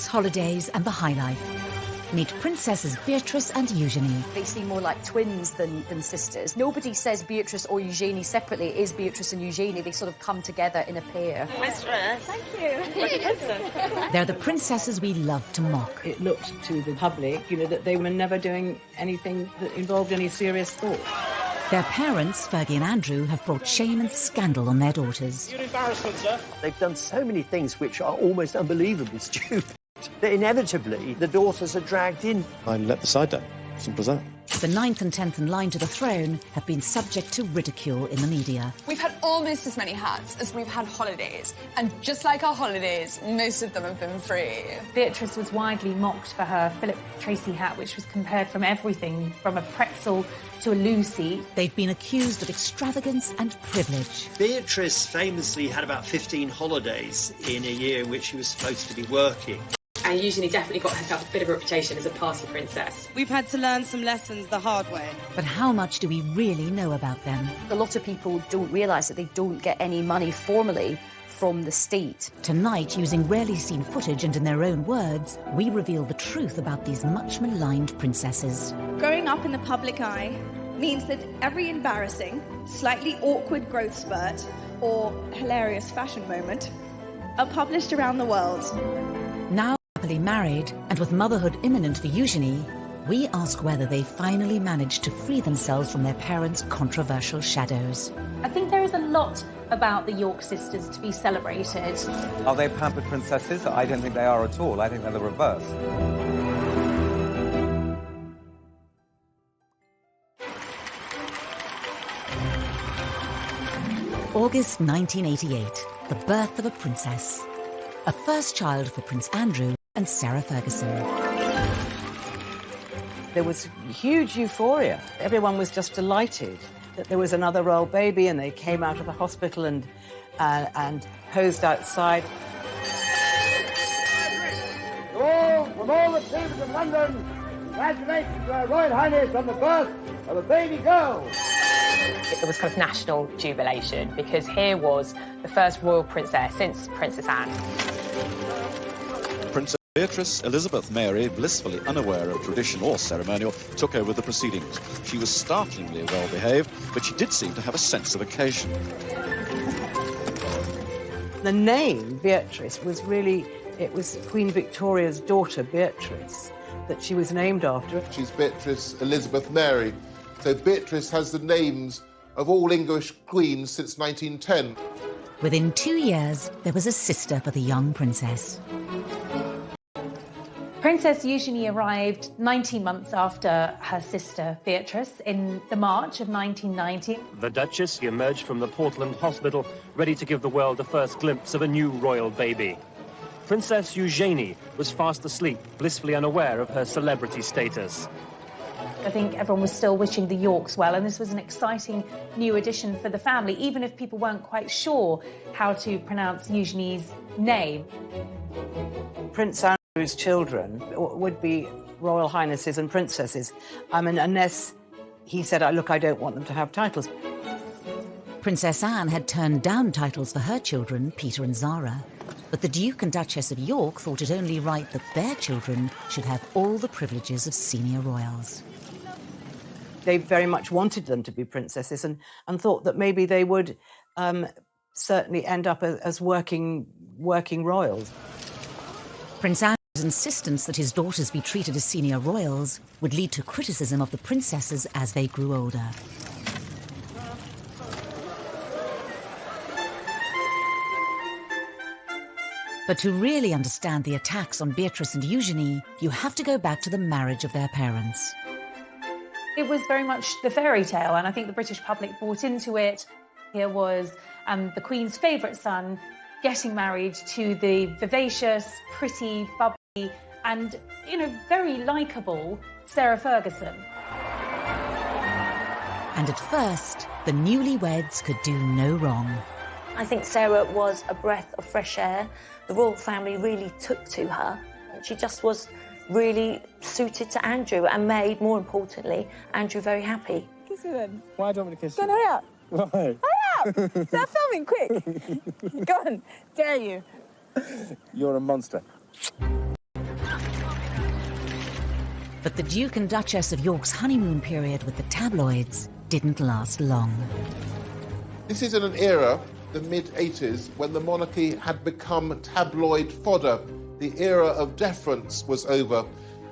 sex, holidays and the high life. Meet Princesses Beatrice and Eugenie. They seem more like twins than sisters. Nobody says Beatrice or Eugenie separately. It is Beatrice and Eugenie. They sort of come together in a pair. Mistress. Thank you. Like a princess. They're the princesses we love to mock. It looked to the public, that they were never doing anything that involved any serious thought. Their parents, Fergie and Andrew, have brought shame and scandal on their daughters. You're embarrassment, sir. They've done so many things which are almost unbelievably stupid that inevitably the daughters are dragged in. I let the side down. Simple as that. The 9th and 10th in line to the throne have been subject to ridicule in the media. We've had almost as many hats as we've had holidays. And just like our holidays, most of them have been free. Beatrice was widely mocked for her Philip Tracy hat, which was compared from everything from a pretzel to a Lucy. They've been accused of extravagance and privilege. Beatrice famously had about 15 holidays in a year in which she was supposed to be working. And Eugenie definitely got herself a bit of a reputation as a party princess. We've had to learn some lessons the hard way. But how much do we really know about them? A lot of people don't realise that they don't get any money formally from the state. Tonight, using rarely seen footage and in their own words, we reveal the truth about these much maligned princesses. Growing up in the public eye means that every embarrassing, slightly awkward growth spurt or hilarious fashion moment are published around the world. Now happily married and with motherhood imminent for Eugenie, we ask whether they finally managed to free themselves from their parents' controversial shadows. I think there is a lot about the York sisters to be celebrated. Are they pampered princesses? I don't think they are at all. I think they're the reverse. August 1988, the birth of a princess. A first child for Prince Andrew and Sarah Ferguson. There was huge euphoria. Everyone was just delighted that there was another royal baby, and they came out of the hospital and posed outside. From all the chambers of London, congratulations to Her Royal Highness on the birth of a baby girl. It was kind of national jubilation because here was the first royal princess since Princess Anne. Princess Beatrice Elizabeth Mary, blissfully unaware of tradition or ceremonial, took over the proceedings. She was startlingly well behaved, but she did seem to have a sense of occasion. The name Beatrice was really, it was Queen Victoria's daughter, Beatrice, that she was named after. She's Beatrice Elizabeth Mary. So Beatrice has the names of all English queens since 1910. Within 2 years, there was a sister for the young princess. Princess Eugenie arrived 19 months after her sister Beatrice in the March of 1990. The Duchess emerged from the Portland Hospital, ready to give the world the first glimpse of a new royal baby. Princess Eugenie was fast asleep, blissfully unaware of her celebrity status. I think everyone was still wishing the Yorks well, and this was an exciting new addition for the family, even if people weren't quite sure how to pronounce Eugenie's name. Prince Andrew's children would be royal highnesses and princesses. I mean, unless he said, look, I don't want them to have titles. Princess Anne had turned down titles for her children, Peter and Zara. But the Duke and Duchess of York thought it only right that their children should have all the privileges of senior royals. They very much wanted them to be princesses and thought that maybe they would certainly end up as working royals. Prince Andrew's insistence that his daughters be treated as senior royals would lead to criticism of the princesses as they grew older. But to really understand the attacks on Beatrice and Eugenie, you have to go back to the marriage of their parents. It was very much the fairy tale, and I think the British public bought into it. Here was the Queen's favourite son getting married to the vivacious, pretty, bubbly, and, very likeable Sarah Ferguson. And at first, the newlyweds could do no wrong. I think Sarah was a breath of fresh air. The royal family really took to her. She just was really suited to Andrew and made, more importantly, Andrew very happy. Kiss her then. Why don't we kiss Go you? on, hurry up. Why? Hurry up! Start filming, quick. Go on, dare you. You're a monster. But the Duke and Duchess of York's honeymoon period with the tabloids didn't last long. This is in an era, the mid-80s, when the monarchy had become tabloid fodder. The era of deference was over,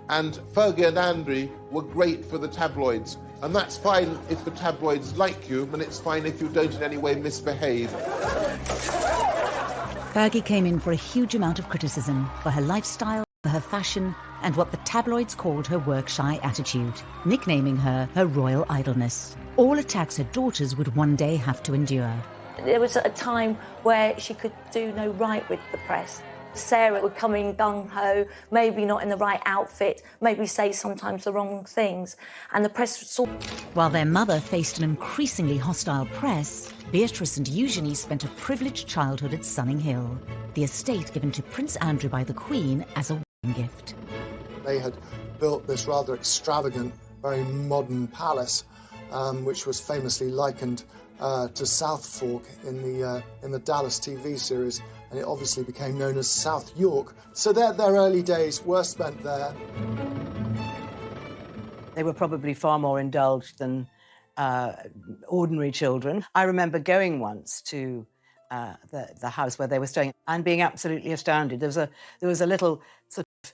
and Fergie and Andrew were great for the tabloids. And that's fine if the tabloids like you, and it's fine if you don't in any way misbehave. Fergie came in for a huge amount of criticism for her lifestyle, for her fashion, and what the tabloids called her work-shy attitude, nicknaming her royal idleness. All attacks her daughters would one day have to endure. There was a time where she could do no right with the press. Sarah would come in gung-ho, maybe not in the right outfit, maybe say sometimes the wrong things, and the press saw. While their mother faced an increasingly hostile press, Beatrice and Eugenie spent a privileged childhood at Sunning Hill, the estate given to Prince Andrew by the Queen as a wedding gift. They had built this rather extravagant, very modern palace, which was famously likened to South Fork in the Dallas TV series, and it obviously became known as South York. So their early days were spent there. They were probably far more indulged than ordinary children. I remember going once to the house where they were staying and being absolutely astounded. There was a little sort of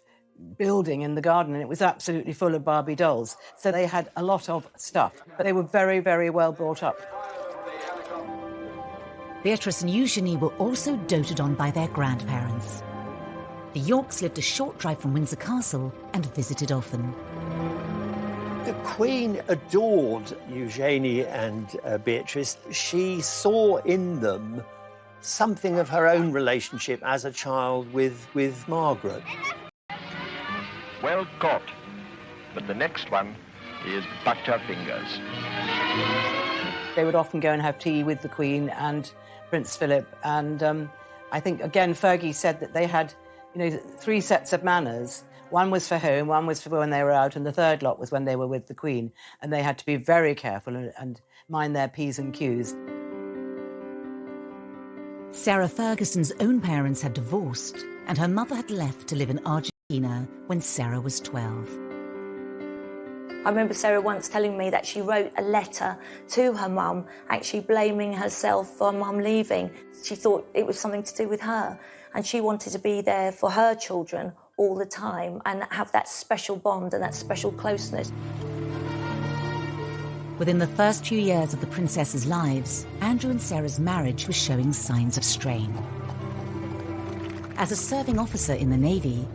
building in the garden, and it was absolutely full of Barbie dolls. So they had a lot of stuff, but they were very, very well brought up. Beatrice and Eugenie were also doted on by their grandparents. The Yorks lived a short drive from Windsor Castle and visited often. The Queen adored Eugenie and Beatrice. She saw in them something of her own relationship as a child with Margaret. Well caught, but the next one is bucked her fingers. They would often go and have tea with the Queen and Prince Philip, and I think, again, Fergie said that they had, 3 sets of manners. One was for home, one was for when they were out, and the third lot was when they were with the Queen, and they had to be very careful and mind their P's and Q's. Sarah Ferguson's own parents had divorced, and her mother had left to live in Argentina when Sarah was 12. I remember Sarah once telling me that she wrote a letter to her mum, actually blaming herself for mum leaving. She thought it was something to do with her, and she wanted to be there for her children all the time and have that special bond and that special closeness. Within the first few years of the princesses' lives, Andrew and Sarah's marriage was showing signs of strain. As a serving officer in the Navy,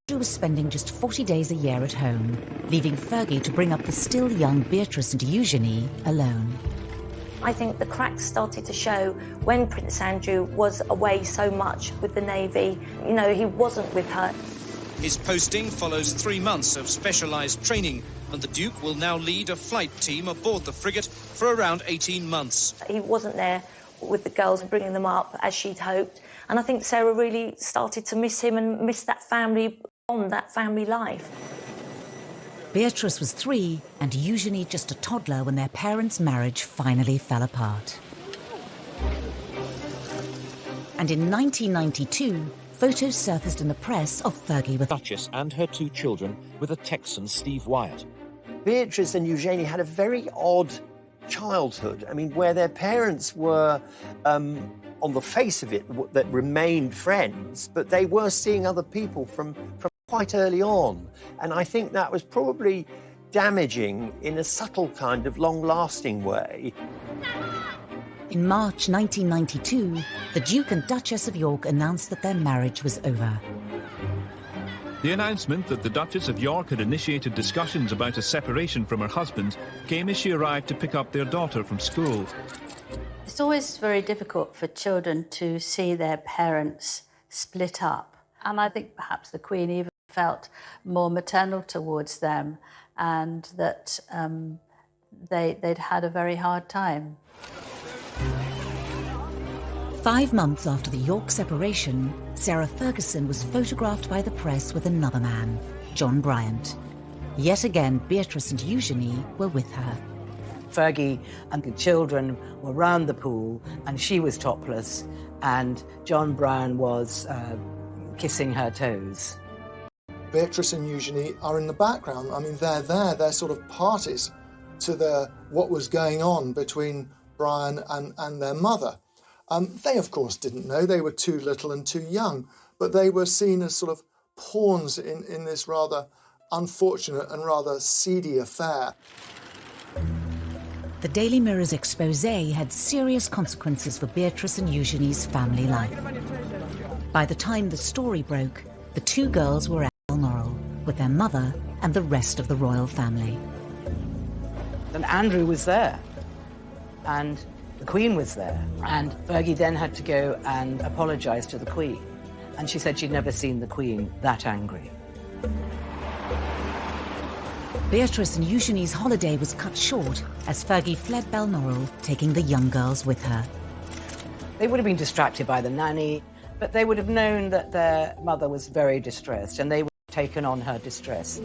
Andrew was spending just 40 days a year at home, leaving Fergie to bring up the still young Beatrice and Eugenie alone. I think the cracks started to show when Prince Andrew was away so much with the Navy. He wasn't with her. His posting follows 3 months of specialised training, and the Duke will now lead a flight team aboard the frigate for around 18 months. He wasn't there with the girls and bringing them up as she'd hoped. And I think Sarah really started to miss him and miss that family bond, that family life. Beatrice was 3 and Eugenie just a toddler when their parents' marriage finally fell apart. And in 1992, photos surfaced in the press of Fergie with Duchess and her 2 children with a Texan, Steve Wyatt. Beatrice and Eugenie had a very odd childhood. I mean, where their parents were, on the face of it, that remained friends, but they were seeing other people from quite early on. And I think that was probably damaging in a subtle kind of long-lasting way. In March 1992, the Duke and Duchess of York announced that their marriage was over. The announcement that the Duchess of York had initiated discussions about a separation from her husband came as she arrived to pick up their daughter from school. It's always very difficult for children to see their parents split up. And I think perhaps the Queen even felt more maternal towards them, and that they'd had a very hard time. 5 months after the York separation, Sarah Ferguson was photographed by the press with another man, John Bryant. Yet again, Beatrice and Eugenie were with her. Fergie and the children were round the pool, and she was topless, and John Bryant was kissing her toes. Beatrice and Eugenie are in the background. I mean, they're there, they're sort of parties to what was going on between Brian and their mother. They, of course, didn't know. They were too little and too young, but they were seen as sort of pawns in this rather unfortunate and rather seedy affair. The Daily Mirror's expose had serious consequences for Beatrice and Eugenie's family life. By the time the story broke, the two girls were at Balmoral with their mother and the rest of the royal family. And Andrew was there, and the Queen was there, and Fergie then had to go and apologise to the Queen, and she said she'd never seen the Queen that angry. Beatrice and Eugenie's holiday was cut short as Fergie fled Balmoral, taking the young girls with her. They would have been distracted by the nanny, but they would have known that their mother was very distressed, and they would have taken on her distress.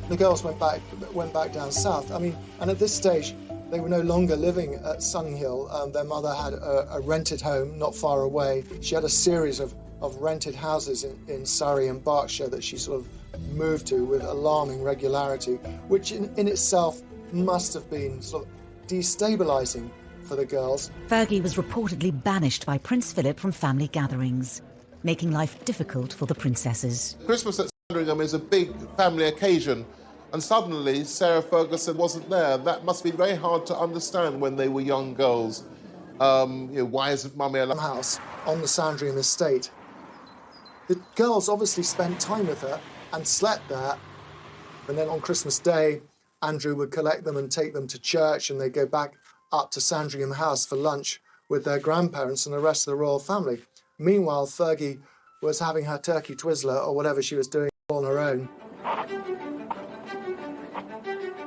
The girls went back down south. I mean, and at this stage, they were no longer living at Sunninghill. Their mother had a rented home not far away. She had a series of rented houses in Surrey and Berkshire that she sort of moved to with alarming regularity, which in itself must have been sort of destabilising for the girls. Fergie was reportedly banished by Prince Philip from family gatherings, making life difficult for the princesses. Christmas at Sandringham is a big family occasion, and suddenly Sarah Ferguson wasn't there. That must be very hard to understand when they were young girls. Why isn't Mummy at the house on the Sandringham estate? The girls obviously spent time with her and slept there, and then on Christmas Day, Andrew would collect them and take them to church, and they'd go back up to Sandringham House for lunch with their grandparents and the rest of the royal family. Meanwhile, Fergie was having her turkey twizzler or whatever she was doing on her own.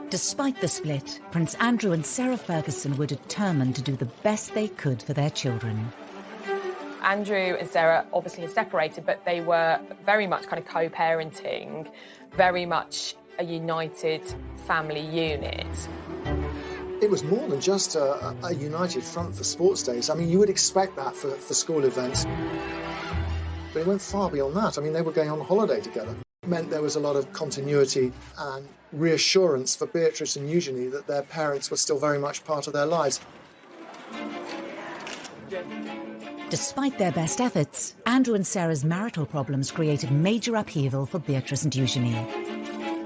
Despite the split, Prince Andrew and Sarah Ferguson were determined to do the best they could for their children. Andrew and Sarah obviously had separated, but they were very much kind of co-parenting, very much a united family unit. It was more than just a united front for sports days. I mean, you would expect that for school events. But it went far beyond that. I mean, they were going on holiday together. It meant there was a lot of continuity and reassurance for Beatrice and Eugenie that their parents were still very much part of their lives. Despite their best efforts, Andrew and Sarah's marital problems created major upheaval for Beatrice and Eugenie.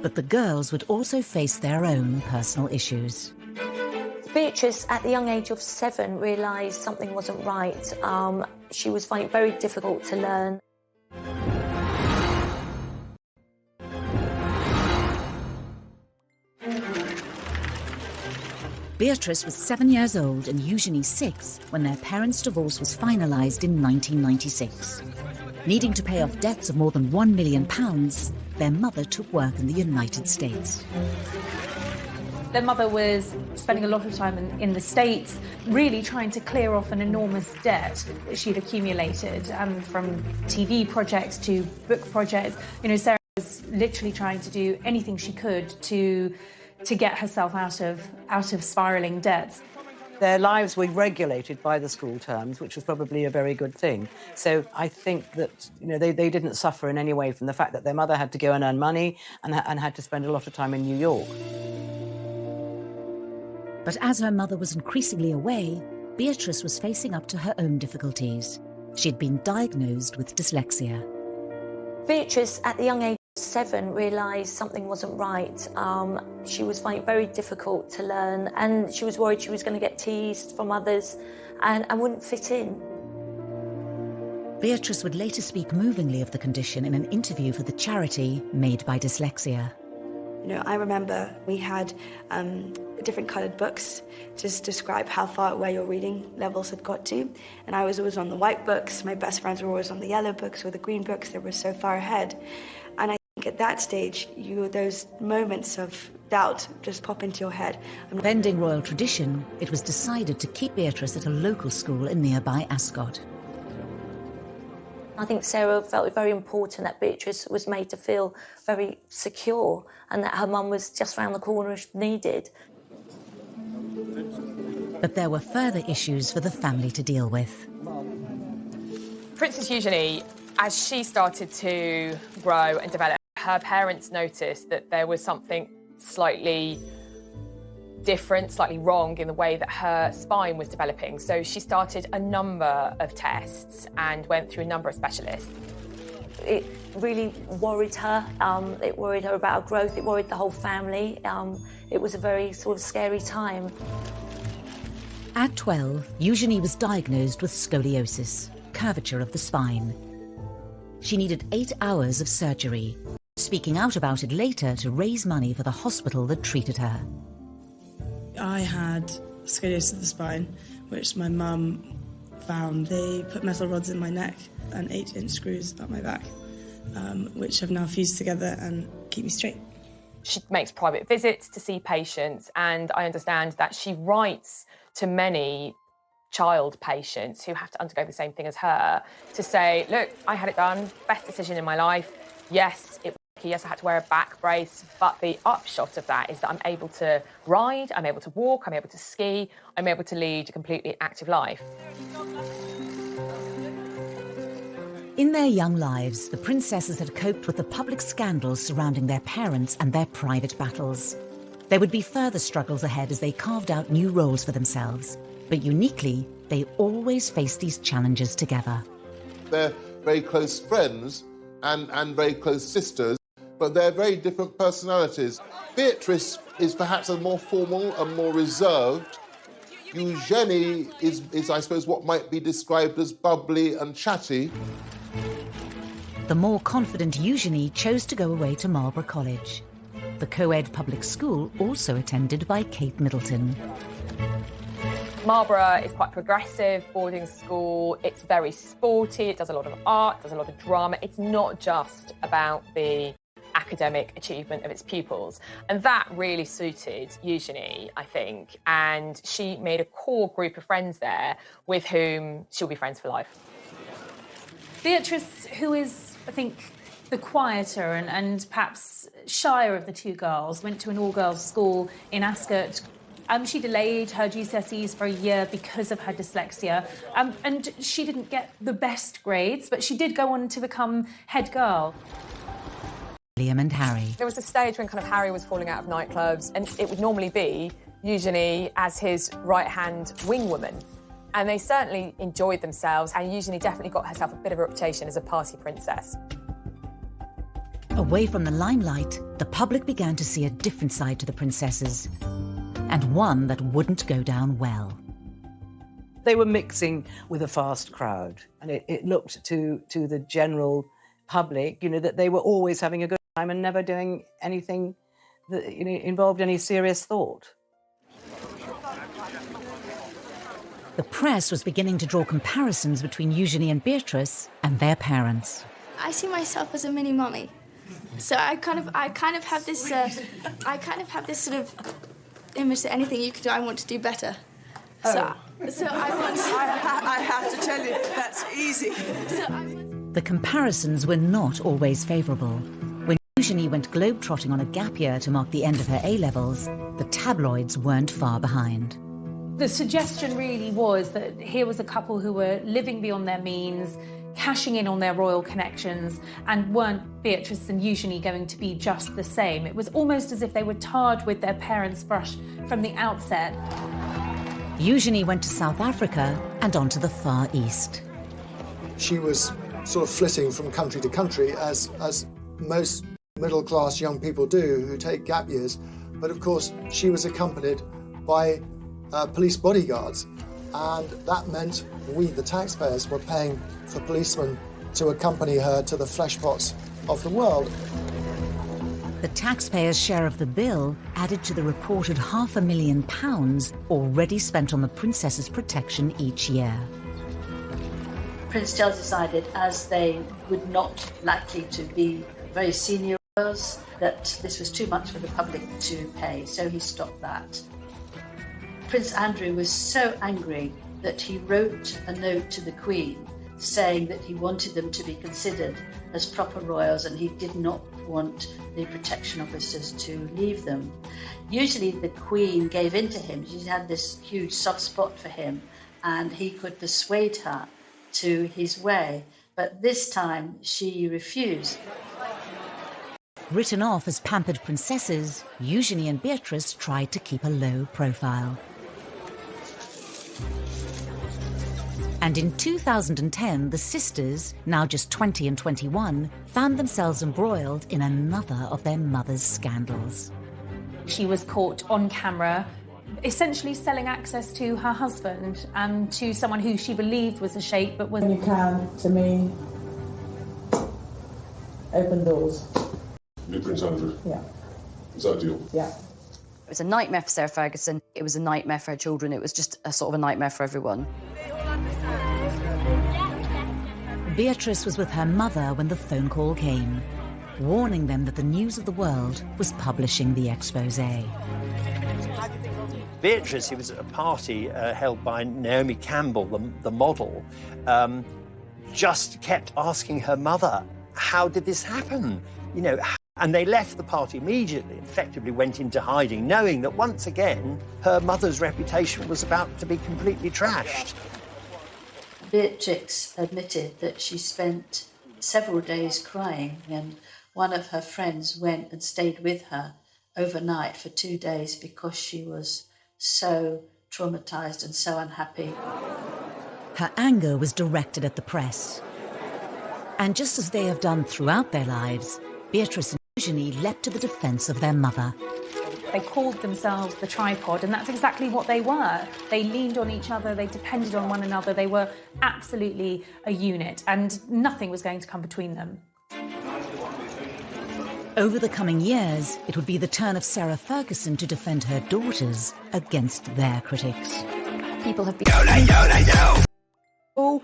But the girls would also face their own personal issues. Beatrice, at the young age of 7, realised something wasn't right. She was finding it very difficult to learn. Beatrice was 7 years old and Eugenie 6 when their parents' divorce was finalised in 1996. Needing to pay off debts of more than £1 million, their mother took work in the United States. Their mother was spending a lot of time in the States, really trying to clear off an enormous debt that she'd accumulated, from TV projects to book projects. You know, Sarah was literally trying to do anything she could to get herself out of spiralling debts. Their lives were regulated by the school terms, which was probably a very good thing. So I think that, you know, they didn't suffer in any way from the fact that their mother had to go and earn money and had to spend a lot of time in New York. But as her mother was increasingly away, Beatrice was facing up to her own difficulties. She'd been diagnosed with dyslexia. Beatrice, at the young age of 7, realised something wasn't right. She was finding it very difficult to learn, and she was worried she was going to get teased from others and wouldn't fit in. Beatrice would later speak movingly of the condition in an interview for the charity Made by Dyslexia. You know, I remember we had different coloured books to describe how far where your reading levels had got to, and I was always on the white books. My best friends were always on the yellow books or the green books that were so far ahead. And I think at that stage, those moments of doubt just pop into your head. Bending royal tradition, it was decided to keep Beatrice at a local school in nearby Ascot. I think Sarah felt it very important that Beatrice was made to feel very secure and that her mum was just round the corner if needed. But there were further issues for the family to deal with. Princess Eugenie, as she started to grow and develop, her parents noticed that there was something slightly different, slightly wrong in the way that her spine was developing. So she started a number of tests and went through a number of specialists. It really worried her. It worried her about her growth. It worried the whole family. It was a very sort of scary time. At 12, Eugenie was diagnosed with scoliosis, curvature of the spine. She needed 8 hours of surgery, speaking out about it later to raise money for the hospital that treated her. I had scoliosis of the spine, which my mum found. They put metal rods in my neck and 8-inch screws up my back, which have now fused together and keep me straight. She makes private visits to see patients, and I understand that she writes to many child patients who have to undergo the same thing as her to say, look, I had it done, best decision in my life. Yes, it was tricky. Yes, I had to wear a back brace, but the upshot of that is that I'm able to ride, I'm able to walk, I'm able to ski, I'm able to lead a completely active life. In their young lives, the princesses had coped with the public scandals surrounding their parents and their private battles. There would be further struggles ahead as they carved out new roles for themselves. But uniquely, they always faced these challenges together. They're very close friends and very close sisters, but they're very different personalities. Beatrice is perhaps a more formal and more reserved. Eugenie is, I suppose, what might be described as bubbly and chatty. The more confident Eugenie chose to go away to Marlborough College, the co-ed public school also attended by Kate Middleton. Marlborough is quite progressive boarding school. It's very sporty. It does a lot of art, does a lot of drama. It's not just about the academic achievement of its pupils. And that really suited Eugenie, I think. And she made a core group of friends there with whom she'll be friends for life. Beatrice, who is, I think, the quieter and perhaps shyer of the two girls, went to an all-girls school in Ascot. She delayed her GCSEs for a year because of her dyslexia, and she didn't get the best grades, but she did go on to become head girl. William and Harry. There was a stage when kind of Harry was falling out of nightclubs, and it would normally be Eugenie as his right-hand wing woman. And they certainly enjoyed themselves, and Eugenie definitely got herself a bit of a reputation as a party princess. Away from the limelight, the public began to see a different side to the princesses, and one that wouldn't go down well. They were mixing with a fast crowd, and it looked to the general public, that they were always having a good time and never doing anything that involved any serious thought. The press was beginning to draw comparisons between Eugenie and Beatrice and their parents. I see myself as a mini mummy, so I kind of have this sort of image that anything you can do, I want to do better. So I want. I have to tell you, that's easy. The comparisons were not always favourable. When Eugenie went globetrotting on a gap year to mark the end of her A-levels, the tabloids weren't far behind. The suggestion really was that here was a couple who were living beyond their means, cashing in on their royal connections, and weren't Beatrice and Eugenie going to be just the same? It was almost as if they were tarred with their parents' brush from the outset. Eugenie went to South Africa and on to the Far East. She was sort of flitting from country to country, as most middle-class young people do who take gap years. But of course, she was accompanied by police bodyguards, and that meant we, the taxpayers, were paying for policemen to accompany her to the fleshpots of the world. The taxpayers' share of the bill added to the reported £500,000 already spent on the princess's protection each year. Prince Charles decided, as they would not likely to be very senior royals, that this was too much for the public to pay, so he stopped that. Prince Andrew was so angry that he wrote a note to the Queen saying that he wanted them to be considered as proper royals and he did not want the protection officers to leave them. Usually the Queen gave in to him. She had this huge soft spot for him and he could persuade her to his way, but this time she refused. Written off as pampered princesses, Eugenie and Beatrice tried to keep a low profile. And in 2010, the sisters, now just 20 and 21, found themselves embroiled in another of their mother's scandals. She was caught on camera, essentially selling access to her husband and to someone who she believed was a sheikh, but was... When you can, to me, open doors. New Prince Andrew? Yeah. Is that a deal? Yeah. It was a nightmare for Sarah Ferguson. It was a nightmare for her children. It was just a sort of a nightmare for everyone. Beatrice was with her mother when the phone call came, warning them that the news of the world was publishing the exposé. Beatrice, who was at a party held by Naomi Campbell, the model, just kept asking her mother, how did this happen? You know, and they left the party immediately, effectively went into hiding, knowing that once again, her mother's reputation was about to be completely trashed. Beatrix admitted that she spent several days crying, and one of her friends went and stayed with her overnight for 2 days because she was so traumatised and so unhappy. Her anger was directed at the press. And just as they have done throughout their lives, Beatrice and Eugenie leapt to the defence of their mother. They called themselves the tripod, and that's exactly what they were. They leaned on each other, they depended on one another, they were absolutely a unit, and nothing was going to come between them. Over the coming years, it would be the turn of Sarah Ferguson to defend her daughters against their critics. People have been so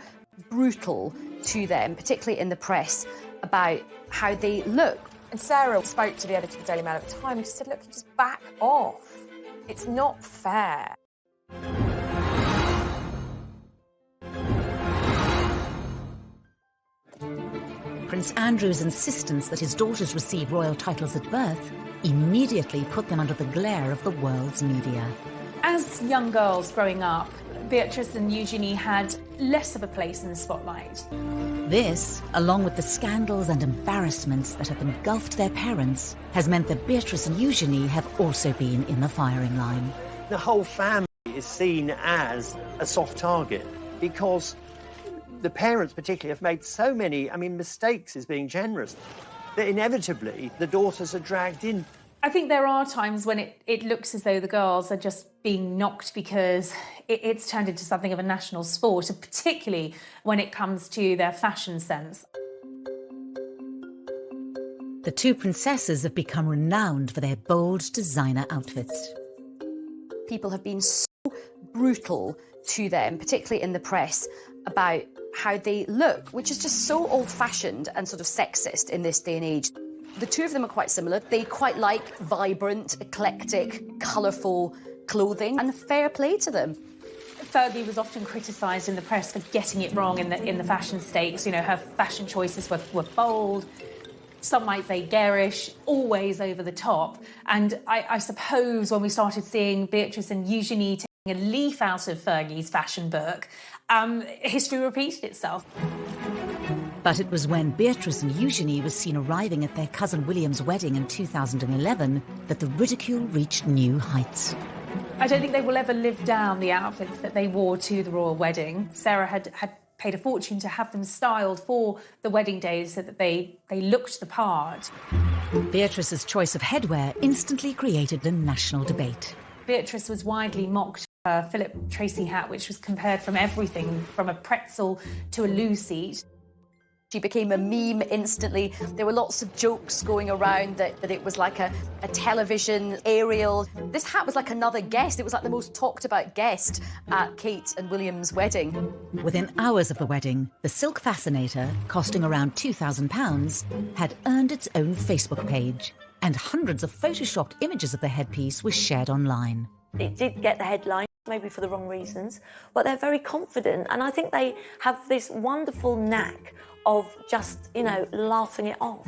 brutal to them, particularly in the press, about how they look. And Sarah spoke to the editor of the Daily Mail at the time and just said, look, you just back off. It's not fair. Prince Andrew's insistence that his daughters receive royal titles at birth immediately put them under the glare of the world's media. As young girls growing up, Beatrice and Eugenie had less of a place in the spotlight. This, along with the scandals and embarrassments that have engulfed their parents, has meant that Beatrice and Eugenie have also been in the firing line. The whole family is seen as a soft target because the parents particularly have made so many, mistakes is being generous, that inevitably the daughters are dragged in. I think there are times when it looks as though the girls are just being knocked because it's turned into something of a national sport, and particularly when it comes to their fashion sense. The two princesses have become renowned for their bold designer outfits. People have been so brutal to them, particularly in the press, about how they look, which is just so old-fashioned and sort of sexist in this day and age. The two of them are quite similar. They quite like vibrant, eclectic, colourful clothing, and fair play to them. Fergie was often criticised in the press for getting it wrong in the fashion stakes. You know, her fashion choices were bold, some might say garish, always over the top. And I suppose when we started seeing Beatrice and Eugenie taking a leaf out of Fergie's fashion book, history repeated itself. But it was when Beatrice and Eugenie were seen arriving at their cousin William's wedding in 2011 that the ridicule reached new heights. I don't think they will ever live down the outfits that they wore to the royal wedding. Sarah had paid a fortune to have them styled for the wedding day so that they looked the part. Beatrice's choice of headwear instantly created a national debate. Beatrice was widely mocked for her Philip Tracy hat, which was compared from everything from a pretzel to a loo seat. She became a meme instantly. There were lots of jokes going around that it was like a television aerial. This hat was like another guest. It was like the most talked about guest at Kate and William's wedding. Within hours of the wedding, the silk fascinator, costing around £2,000, had earned its own Facebook page, and hundreds of photoshopped images of the headpiece were shared online. It did get the headline, maybe for the wrong reasons, but they're very confident, and I think they have this wonderful knack of just, laughing it off.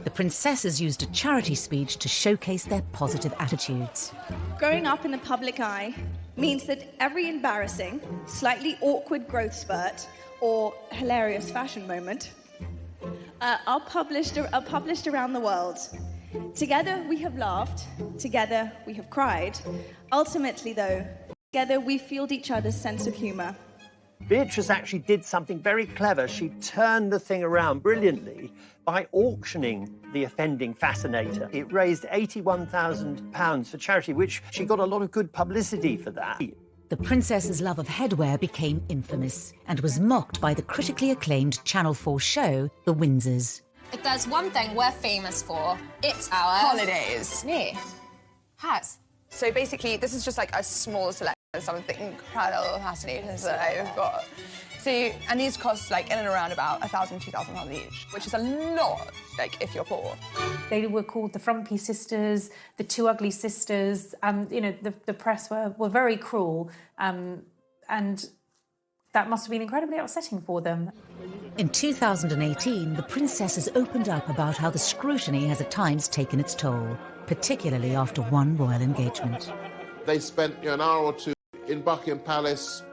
The princesses used a charity speech to showcase their positive attitudes. Growing up in the public eye means that every embarrassing, slightly awkward growth spurt or hilarious fashion moment are published around the world. Together we have laughed, together we have cried. Ultimately, though, together we fueled each other's sense of humour. Beatrice actually did something very clever. She turned the thing around brilliantly by auctioning the offending fascinator. It raised £81,000 for charity, which she got a lot of good publicity for that. The princess's love of headwear became infamous and was mocked by the critically acclaimed Channel 4 show, The Windsors. If there's one thing we're famous for, it's our holidays. Me. Hats. So basically, this is just like a small selection of some of the incredible fascinators that I've got. So, and these cost like in and around about £1,000, £2,000 each, which is a lot, like if you're poor. They were called the Frumpy Sisters, the Two Ugly Sisters. You know, the press were very cruel, and that must have been incredibly upsetting for them. In 2018, the princess has opened up about how the scrutiny has at times taken its toll, particularly after one royal engagement. They spent an hour or two in Buckingham Palace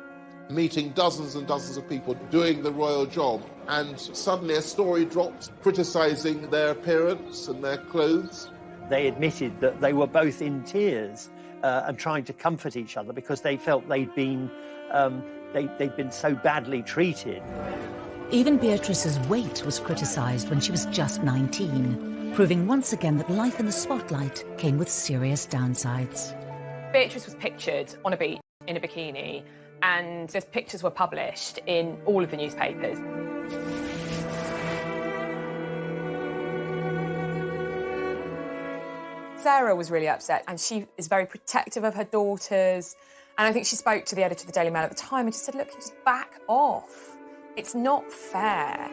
meeting dozens and dozens of people doing the royal job, and suddenly a story dropped criticising their appearance and their clothes. They admitted that they were both in tears and trying to comfort each other because they felt they'd been so badly treated. Even Beatrice's weight was criticised when she was just 19, proving once again that life in the spotlight came with serious downsides. Beatrice was pictured on a beach in a bikini, and those pictures were published in all of the newspapers. Sarah was really upset, and she is very protective of her daughters. And I think she spoke to the editor of the Daily Mail at the time and just said, look, just back off. It's not fair.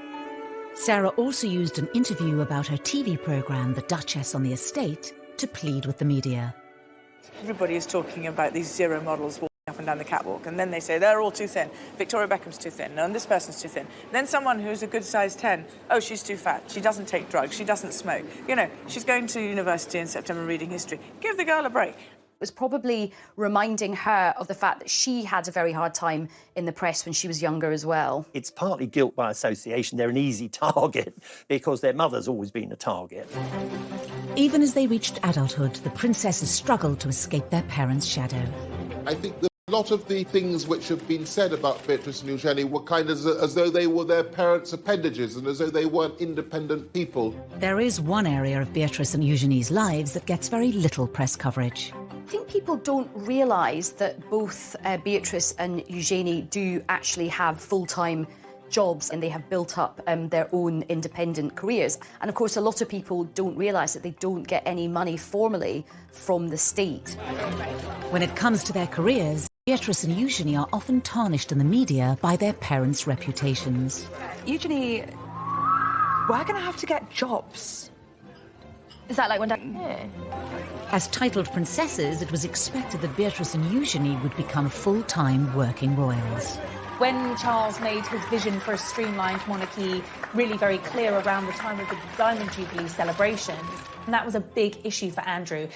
Sarah also used an interview about her TV programme, The Duchess on the Estate, to plead with the media. Everybody is talking about these zero models walking up and down the catwalk, and then they say they're all too thin. Victoria Beckham's too thin, and this person's too thin. And then someone who's a good size 10, oh, she's too fat, she doesn't take drugs, she doesn't smoke. You know, she's going to university in September reading history. Give the girl a break. Was probably reminding her of the fact that she had a very hard time in the press when she was younger as well. It's partly guilt by association. They're an easy target because their mother's always been a target. Even as they reached adulthood, the princesses struggled to escape their parents' shadow. I think that a lot of the things which have been said about Beatrice and Eugenie were kind of as though they were their parents' appendages and as though they weren't independent people. There is one area of Beatrice and Eugenie's lives that gets very little press coverage. I think people don't realise that both Beatrice and Eugenie do actually have full-time jobs, and they have built up their own independent careers. And of course, a lot of people don't realise that they don't get any money formally from the state. When it comes to their careers, Beatrice and Eugenie are often tarnished in the media by their parents' reputations. Eugenie, we're going to have to get jobs. Is that like when As titled princesses, it was expected that Beatrice and Eugenie would become full-time working royals. When Charles made his vision for a streamlined monarchy really very clear around the time of the Diamond Jubilee celebrations, and that was a big issue for Andrew.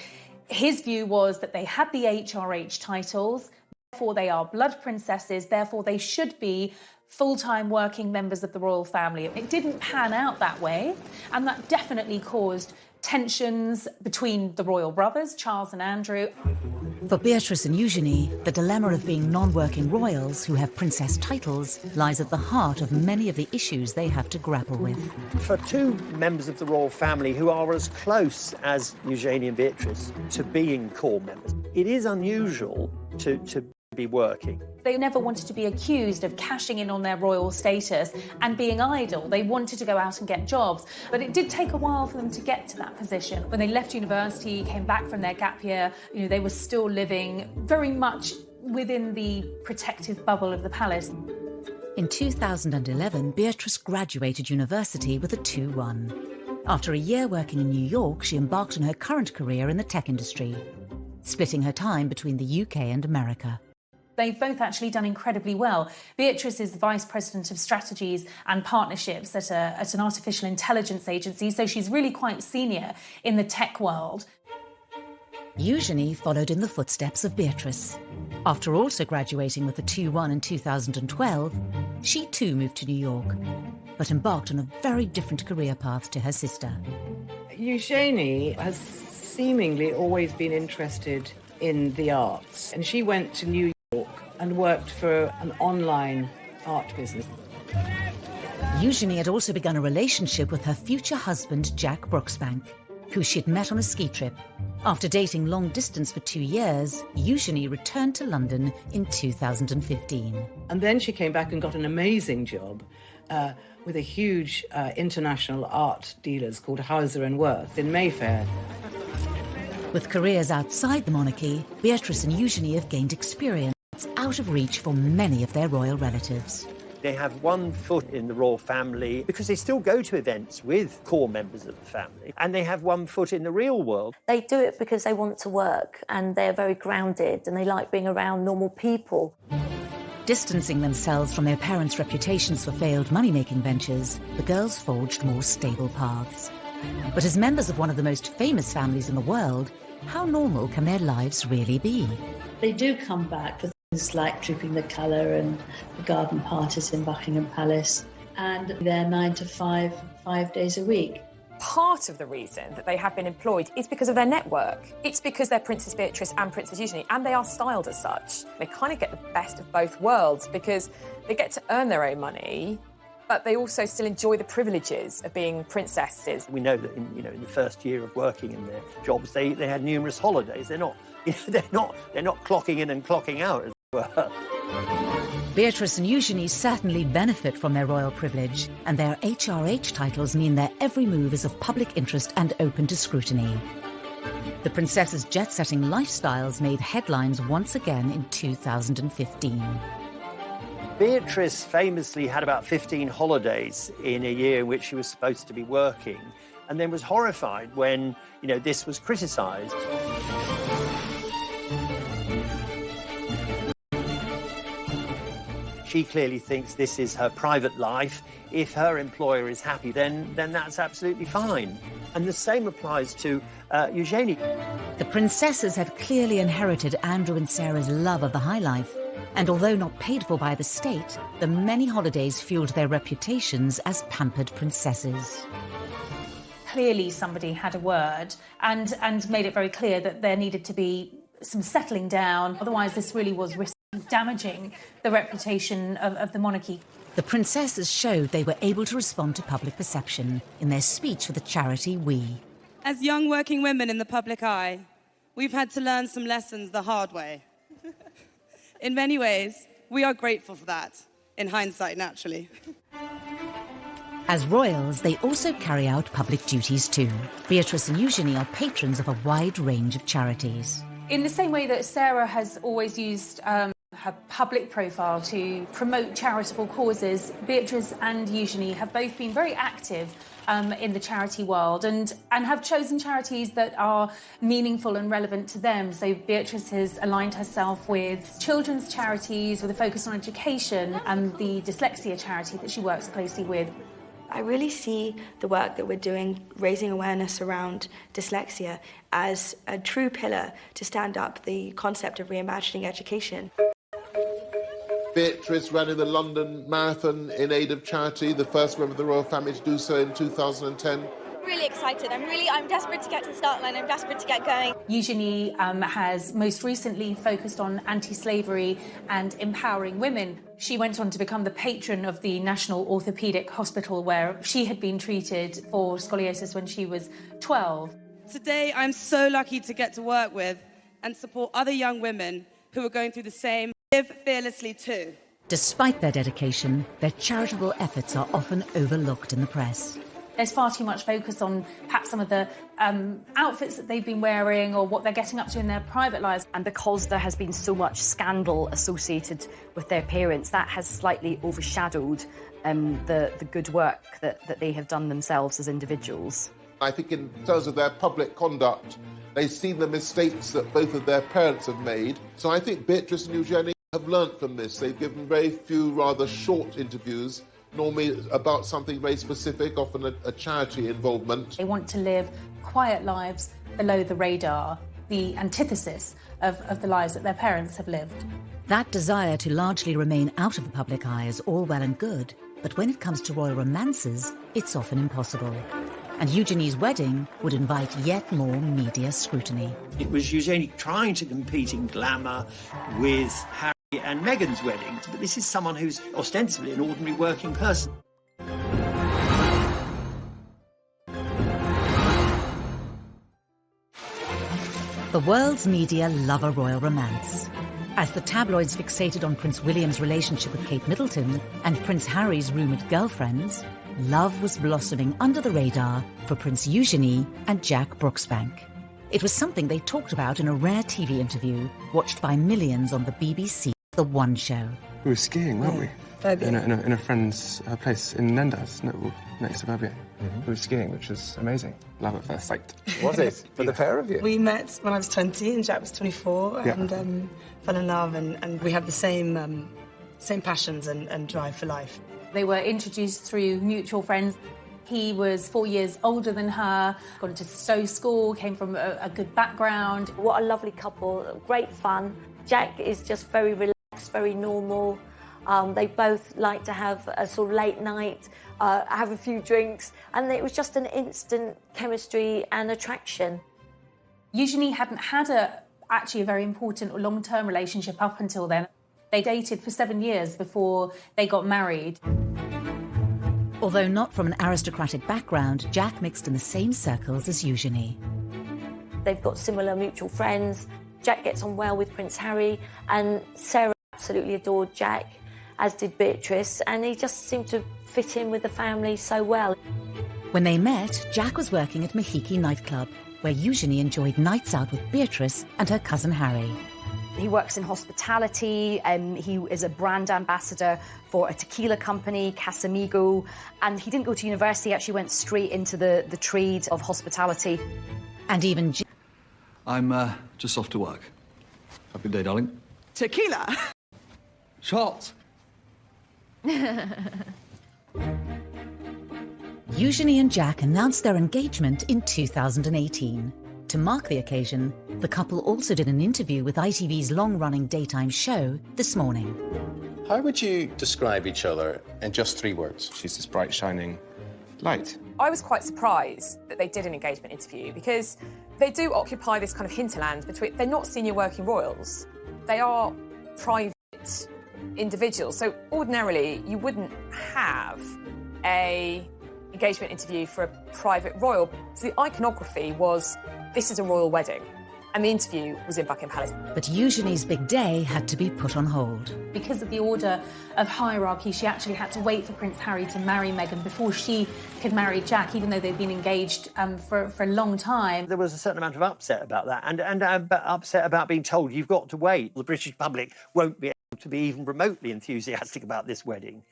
His view was that they had the HRH titles, therefore they are blood princesses, therefore they should be full-time working members of the royal family. It didn't pan out that way, and that definitely caused tensions between the royal brothers, Charles and Andrew. For Beatrice and Eugenie, the dilemma of being non-working royals who have princess titles lies at the heart of many of the issues they have to grapple with. For two members of the royal family who are as close as Eugenie and Beatrice to being core members, it is unusual to be working. They never wanted to be accused of cashing in on their royal status and being idle. They wanted to go out and get jobs. But it did take a while for them to get to that position. When they left university, came back from their gap year, you know, they were still living very much within the protective bubble of the palace. In 2011, Beatrice graduated university with a 2-1. After a year working in New York, she embarked on her current career in the tech industry, splitting her time between the UK and America. They've both actually done incredibly well. Beatrice is the Vice President of Strategies and Partnerships at an artificial intelligence agency, so she's really quite senior in the tech world. Eugenie followed in the footsteps of Beatrice. After also graduating with a 2-1 in 2012, she too moved to New York, but embarked on a very different career path to her sister. Eugenie has seemingly always been interested in the arts, and she went to New York and worked for an online art business. Eugenie had also begun a relationship with her future husband, Jack Brooksbank, who she'd met on a ski trip. After dating long distance for 2 years, Eugenie returned to London in 2015. And then she came back and got an amazing job with a huge international art dealers called Hauser and Wirth in Mayfair. With careers outside the monarchy, Beatrice and Eugenie have gained experience out of reach for many of their royal relatives. They have one foot in the royal family because they still go to events with core members of the family, and they have one foot in the real world. They do it because they want to work and they're very grounded and they like being around normal people. Distancing themselves from their parents' reputations for failed money-making ventures, the girls forged more stable paths. But as members of one of the most famous families in the world, how normal can their lives really be? They do come back for things like Trooping the Colour and the garden parties in Buckingham Palace, and they're 9 to 5, 5 days a week. Part of the reason that they have been employed is because of their network. It's because they're Princess Beatrice and Princess Eugenie, and they are styled as such. They kind of get the best of both worlds because they get to earn their own money, but they also still enjoy the privileges of being princesses. We know that in the first year of working in their jobs, they had numerous holidays. They're not clocking in and clocking out, as it were. Beatrice and Eugenie certainly benefit from their royal privilege, and their HRH titles mean their every move is of public interest and open to scrutiny. The princess's jet-setting lifestyles made headlines once again in 2015. Beatrice famously had about 15 holidays in a year in which she was supposed to be working, and then was horrified when, this was criticised. She clearly thinks this is her private life. If her employer is happy, then that's absolutely fine. And the same applies to Eugenie. The princesses had clearly inherited Andrew and Sarah's love of the high life, and although not paid for by the state, the many holidays fueled their reputations as pampered princesses. Clearly somebody had a word and made it very clear that there needed to be some settling down, otherwise this really was risky, damaging the reputation of the monarchy. The princesses showed they were able to respond to public perception in their speech for the charity We. As young working women in the public eye, we've had to learn some lessons the hard way. In many ways, we are grateful for that, in hindsight, naturally. As royals, they also carry out public duties too. Beatrice and Eugenie are patrons of a wide range of charities. In the same way that Sarah has always used her public profile to promote charitable causes, Beatrice and Eugenie have both been very active in the charity world and have chosen charities that are meaningful and relevant to them. So Beatrice has aligned herself with children's charities with a focus on education and the dyslexia charity that she works closely with. I really see the work that we're doing, raising awareness around dyslexia, as a true pillar to stand up the concept of reimagining education. Beatrice ran in the London Marathon in aid of charity, the first member of the royal family to do so in 2010. Really excited. I'm desperate to get to the start line. I'm desperate to get going. Eugenie has most recently focused on anti-slavery and empowering women. She went on to become the patron of the National Orthopaedic Hospital, where she had been treated for scoliosis when she was 12. Today, I'm so lucky to get to work with and support other young women who are going through the same. Live fearlessly too. Despite their dedication, their charitable efforts are often overlooked in the press. There's far too much focus on perhaps some of the outfits that they've been wearing or what they're getting up to in their private lives. And because there has been so much scandal associated with their parents, that has slightly overshadowed the good work that they have done themselves as individuals. I think in terms of their public conduct, they've seen the mistakes that both of their parents have made. So I think Beatrice and Eugenie have learnt from this. They've given very few rather short interviews, normally about something very specific, often a charity involvement. They want to live quiet lives below the radar, the antithesis of the lives that their parents have lived. That desire to largely remain out of the public eye is all well and good, but when it comes to royal romances, it's often impossible. And Eugenie's wedding would invite yet more media scrutiny. It was Eugenie trying to compete in glamour with Harry and Meghan's wedding, but this is someone who's ostensibly an ordinary working person. The world's media love a royal romance. As the tabloids fixated on Prince William's relationship with Kate Middleton and Prince Harry's rumoured girlfriends, love was blossoming under the radar for Prince Eugenie and Jack Brooksbank. It was something they talked about in a rare TV interview watched by millions on the BBC The One Show. We were skiing, weren't we? Verbier. In a friend's place in Nendas, next to Verbier. We were skiing, which was amazing. Love at first sight. Was it? For the pair of you? We met when I was 20 and Jack was 24 and fell in love and we had the same passions and drive for life. They were introduced through mutual friends. He was 4 years older than her, got into Stowe School, came from a good background. What a lovely couple, great fun. Jack is just very relaxed, very normal. They both like to have a sort of late night, have a few drinks, and it was just an instant chemistry and attraction. Eugenie hadn't had actually a very important or long-term relationship up until then. They dated for 7 years before they got married. Although not from an aristocratic background, Jack mixed in the same circles as Eugenie. They've got similar mutual friends. Jack gets on well with Prince Harry, and Sarah absolutely adored Jack, as did Beatrice, and he just seemed to fit in with the family so well. When they met, Jack was working at Mahiki nightclub, where Eugenie enjoyed nights out with Beatrice and her cousin Harry. He works in hospitality, he is a brand ambassador for a tequila company, Casamigo, and he didn't go to university, he actually went straight into the trade of hospitality. And even I'm just off to work. Have a good day, darling. Tequila? Shots! Eugenie and Jack announced their engagement in 2018. To mark the occasion, the couple also did an interview with ITV's long-running daytime show This Morning. How would you describe each other in just 3 words? She's this bright, shining light. I was quite surprised that they did an engagement interview because they do occupy this kind of hinterland between... They're not senior working royals. They are private individuals. So ordinarily, you wouldn't have a engagement interview for a private royal. So the iconography was, this is a royal wedding. And the interview was in Buckingham Palace. But Eugenie's big day had to be put on hold. Because of the order of hierarchy, she actually had to wait for Prince Harry to marry Meghan before she could marry Jack, even though they'd been engaged for a long time. There was a certain amount of upset about that, and upset about being told you've got to wait. The British public won't be able to be even remotely enthusiastic about this wedding.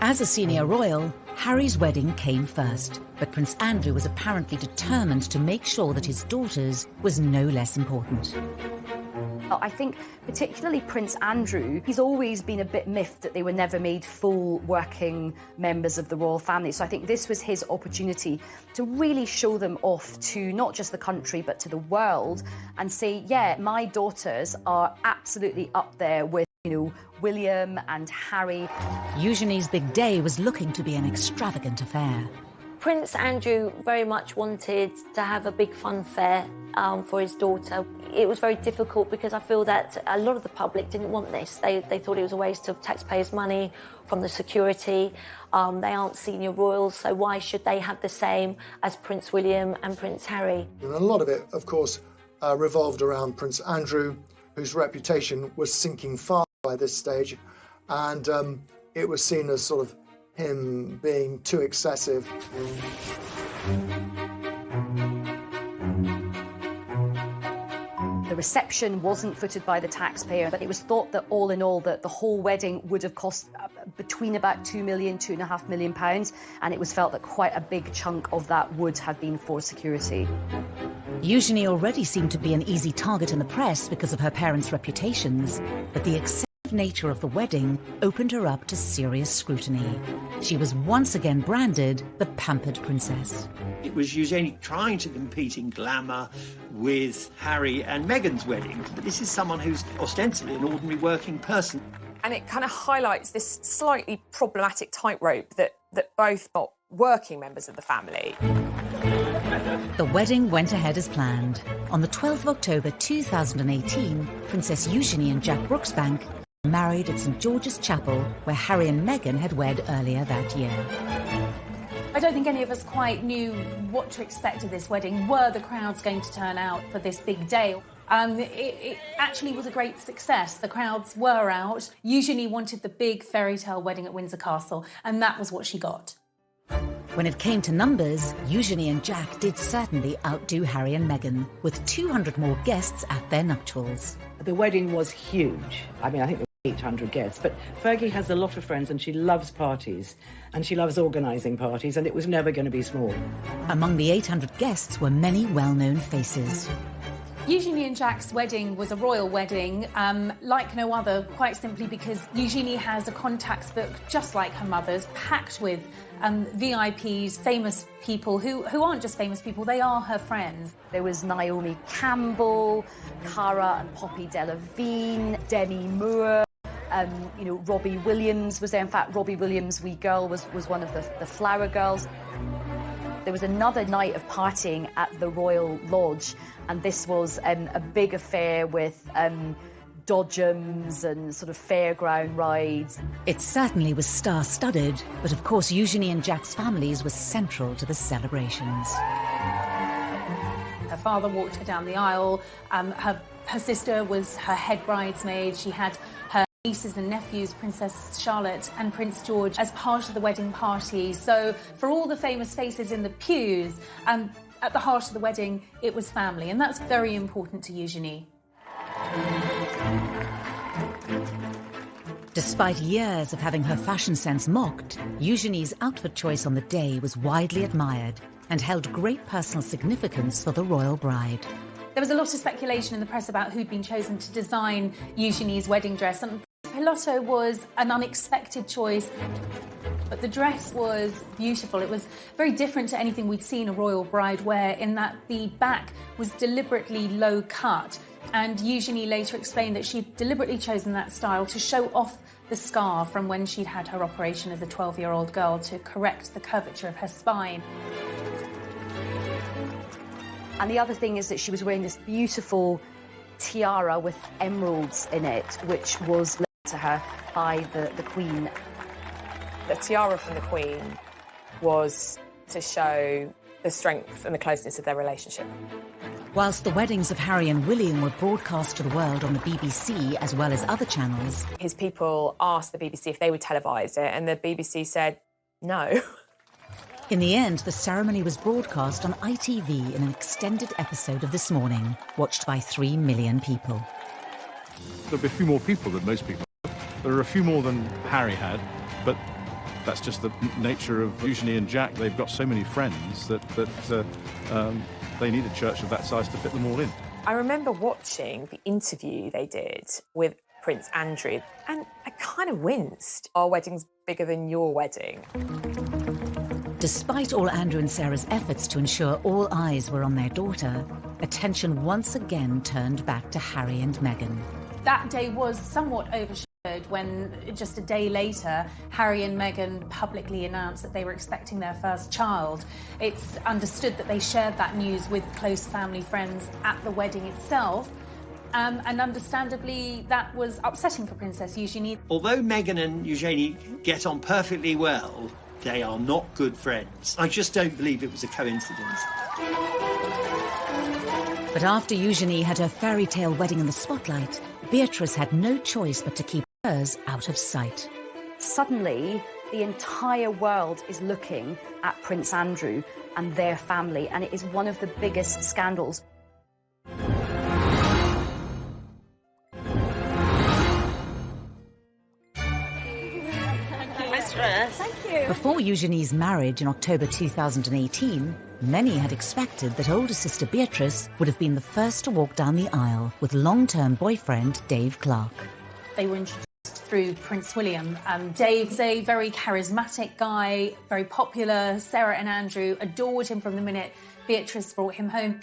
As a senior royal, Harry's wedding came first, but Prince Andrew was apparently determined to make sure that his daughter's was no less important. I think particularly Prince Andrew, he's always been a bit miffed that they were never made full working members of the royal family. So I think this was his opportunity to really show them off to not just the country, but to the world and say, yeah, my daughters are absolutely up there with, you know, William and Harry. Eugenie's big day was looking to be an extravagant affair. Prince Andrew very much wanted to have a big funfair for his daughter. It was very difficult because I feel that a lot of the public didn't want this. They thought it was a waste of taxpayers' money from the security. They aren't senior royals, so why should they have the same as Prince William and Prince Harry? And a lot of it, of course, revolved around Prince Andrew, whose reputation was sinking fast by this stage, and it was seen as sort of him being too excessive. The reception wasn't footed by the taxpayer, but it was thought that all in all that the whole wedding would have cost between about £2 million, £2.5 million, and it was felt that quite a big chunk of that would have been for security. Eugenie already seemed to be an easy target in the press because of her parents' reputations, but the excessive nature of the wedding opened her up to serious scrutiny. She was once again branded the pampered princess. It was Eugenie trying to compete in glamour with Harry and Meghan's wedding, but this is someone who's ostensibly an ordinary working person. And it kind of highlights this slightly problematic tightrope that both are working members of the family. The wedding went ahead as planned. On the 12th of October 2018, Princess Eugenie and Jack Brooksbank were married at St George's Chapel, where Harry and Meghan had wed earlier that year. I don't think any of us quite knew what to expect of this wedding. Were the crowds going to turn out for this big day? It actually was a great success. The crowds were out. Eugenie wanted the big fairy tale wedding at Windsor Castle, and that was what she got. When it came to numbers, Eugenie and Jack did certainly outdo Harry and Meghan, with 200 more guests at their nuptials. The wedding was huge. I mean, I think there were 800 guests, but Fergie has a lot of friends and she loves parties, and she loves organising parties, and it was never going to be small. Among the 800 guests were many well-known faces. Eugenie and Jack's wedding was a royal wedding, like no other, quite simply because Eugenie has a contacts book just like her mother's, packed with VIPs, famous people who aren't just famous people, they are her friends. There was Naomi Campbell, Cara and Poppy Delevingne, Demi Moore, Robbie Williams was there. In fact, Robbie Williams' wee girl was one of the Flower Girls. There was another night of partying at the Royal Lodge, and this was a big affair with dodgems and sort of fairground rides. It certainly was star-studded, but of course Eugenie and Jack's families were central to the celebrations. Her father walked her down the aisle. Her sister was her head bridesmaid. She had her nieces and nephews, Princess Charlotte and Prince George, as part of the wedding party. So for all the famous faces in the pews, at the heart of the wedding, it was family, and that's very important to Eugenie. Despite years of having her fashion sense mocked, Eugenie's outfit choice on the day was widely admired and held great personal significance for the royal bride. There was a lot of speculation in the press about who'd been chosen to design Eugenie's wedding dress, and Pilotto was an unexpected choice, but the dress was beautiful. It was very different to anything we'd seen a royal bride wear, in that the back was deliberately low cut, and Eugenie later explained that she'd deliberately chosen that style to show off the scar from when she'd had her operation as a 12-year-old girl to correct the curvature of her spine. And the other thing is that she was wearing this beautiful tiara with emeralds in it, which was lent to her by the Queen. The tiara from the Queen was to show the strength and the closeness of their relationship. Whilst the weddings of Harry and William were broadcast to the world on the BBC as well as other channels, his people asked the BBC if they would televise it, and the BBC said no. In the end, the ceremony was broadcast on ITV in an extended episode of This Morning, watched by 3 million people. There'll be a few more people than most people. There are a few more than Harry had, but that's just the nature of Eugenie and Jack. They've got so many friends that they need a church of that size to fit them all in. I remember watching the interview they did with Prince Andrew, and I kind of winced. Our wedding's bigger than your wedding. Despite all Andrew and Sarah's efforts to ensure all eyes were on their daughter, attention once again turned back to Harry and Meghan. That day was somewhat overshadowed when, just a day later, Harry and Meghan publicly announced that they were expecting their first child. It's understood that they shared that news with close family friends at the wedding itself. And understandably, that was upsetting for Princess Eugenie. Although Meghan and Eugenie get on perfectly well, they are not good friends. I just don't believe it was a coincidence. But after Eugenie had her fairy tale wedding in the spotlight, Beatrice had no choice but to keep hers out of sight. Suddenly, the entire world is looking at Prince Andrew and their family, and it is one of the biggest scandals. Thank you. Before Eugenie's marriage in October 2018, many had expected that older sister Beatrice would have been the first to walk down the aisle with long-term boyfriend Dave Clark. They were introduced through Prince William. Dave's a very charismatic guy, very popular. Sarah and Andrew adored him from the minute Beatrice brought him home.